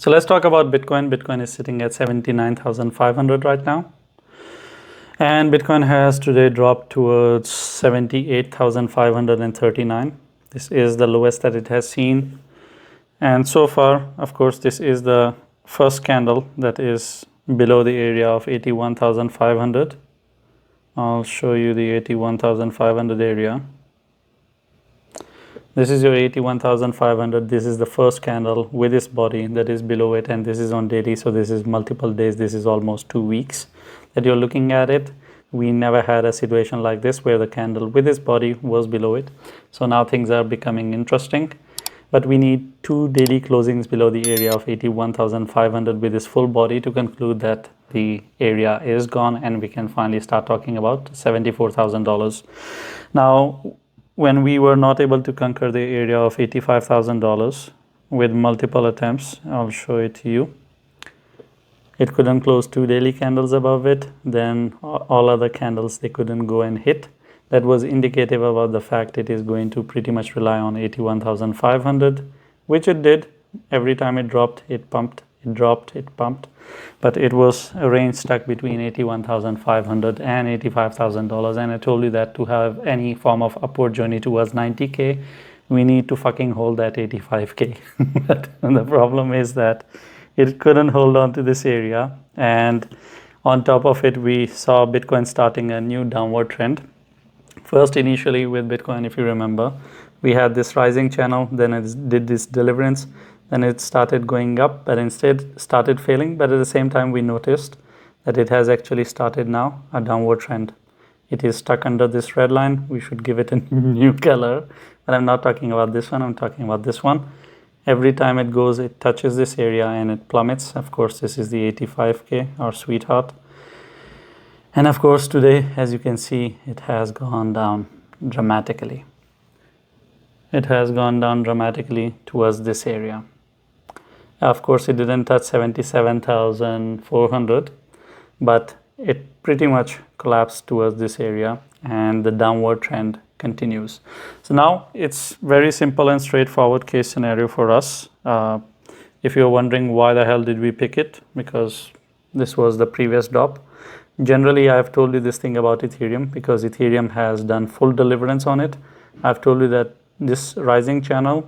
So let's talk about Bitcoin. Bitcoin is sitting at 79,500 right now. And Bitcoin has today dropped towards 78,539. This is the lowest that it has seen. And so far, of course, this is the first candle that is below the area of 81,500. I'll show you the 81,500 area. This is your 81,500. This is the first candle with this body that is below it, and this is on daily, so this is multiple days. This is almost 2 weeks that you're looking at it. We never had a situation like this where the candle with this body was below it. So now things are becoming interesting, but we need 2 daily closings below the area of 81,500 with this full body to conclude that the area is gone and we can finally start talking about $74,000. Now, when we were not able to conquer the area of $85,000 with multiple attempts, I'll show it to you. It couldn't close 2 daily candles above it. Then all other candles, they couldn't go and hit. That was indicative about the fact it is going to pretty much rely on 81,500, which it did. Every time it dropped, it pumped, it dropped, it pumped. But it was a range stuck between 81,500 and $85,000. And I told you that to have any form of upward journey towards 90K, we need to fucking hold that 85K. But the problem is that it couldn't hold on to this area. And on top of it, we saw Bitcoin starting a new downward trend. First, initially with Bitcoin, if you remember, we had this rising channel, then it did this deliverance. Then it started going up, but instead started failing. But at the same time, we noticed that it has actually started now a downward trend. It is stuck under this red line. We should give it a new color. But I'm not talking about this one. I'm talking about this one. Every time it goes, it touches this area and it plummets. Of course, this is the 85K, our sweetheart. And of course, today, as you can see, it has gone down dramatically. It has gone down dramatically towards this area. Of course, it didn't touch 77,400, but it pretty much collapsed towards this area and the downward trend continues. So now it's very simple and straightforward case scenario for us. If you're wondering why the hell did we pick it, because this was the previous drop. Generally, I've told you this thing about Ethereum because Ethereum has done full deliverance on it. I've told you that this rising channel,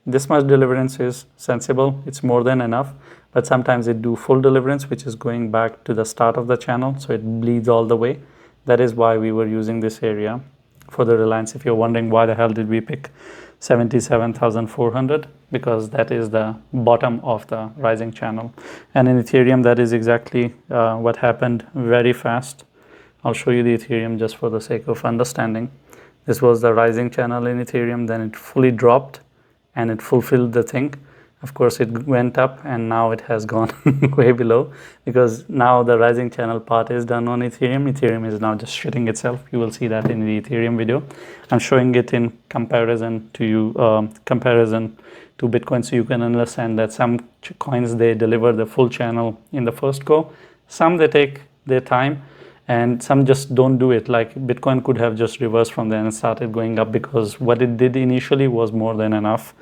this much deliverance is sensible, it's more than enough, but sometimes it do full deliverance, which is going back to the start of the channel, so it bleeds all the way. That is why we were using this area for the reliance. If you're wondering why the hell did we pick 77,400, because that is the bottom of the rising channel. And in Ethereum, that is exactly what happened very fast. I'll show you the Ethereum just for the sake of understanding. This was the rising channel in Ethereum, then it fully dropped and it fulfilled the thing. Of course, it went up and now it has gone way below, because now the rising channel part is done on Ethereum. Ethereum is now just shitting itself. You will see that in the Ethereum video. I'm showing it in comparison to you, comparison to Bitcoin, so you can understand that some coins, they deliver the full channel in the first go. Some, they take their time, and some just don't do it. Like Bitcoin could have just reversed from there and started going up, because what it did initially was more than enough.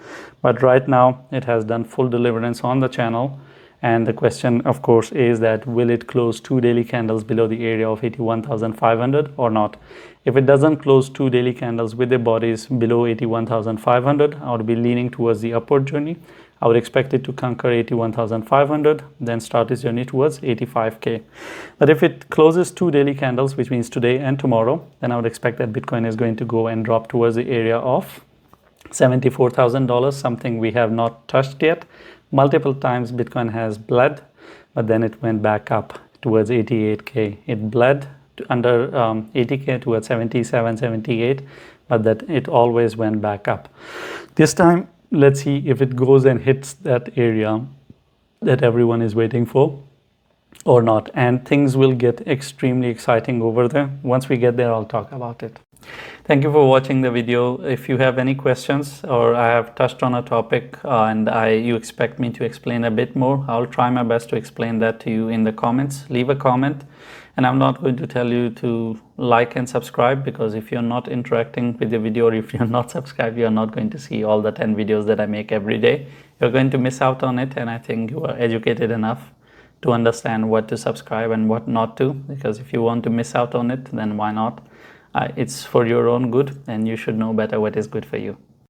But right now it has done full deliverance on the channel. And the question, of course, is that will it close 2 daily candles below the area of 81,500 or not? If it doesn't close 2 daily candles with the bodies below 81,500, I would be leaning towards the upward journey. I would expect it to conquer 81,500, then start its journey towards 85K. But if it closes 2 daily candles, which means today and tomorrow, then I would expect that Bitcoin is going to go and drop towards the area of $74,000, something we have not touched yet. Multiple times Bitcoin has bled, but then it went back up towards 88K. It bled to under 80K towards 77, 78, but that it always went back up. This time, let's see if it goes and hits that area that everyone is waiting for or not. And things will get extremely exciting over there. Once we get there, I'll talk about it. Thank you for watching the video. If you have any questions or I have touched on a topic and you expect me to explain a bit more, I'll try my best to explain that to you in the comments. Leave a comment. And I'm not going to tell you to like and subscribe, because if you're not interacting with the video or if you're not subscribed, you're not going to see all the 10 videos that I make every day. you're going to miss out on it, and I think you are educated enough to understand what to subscribe and what not to, because if you want to miss out on it, then why not? It's for your own good, and you should know better what is good for you.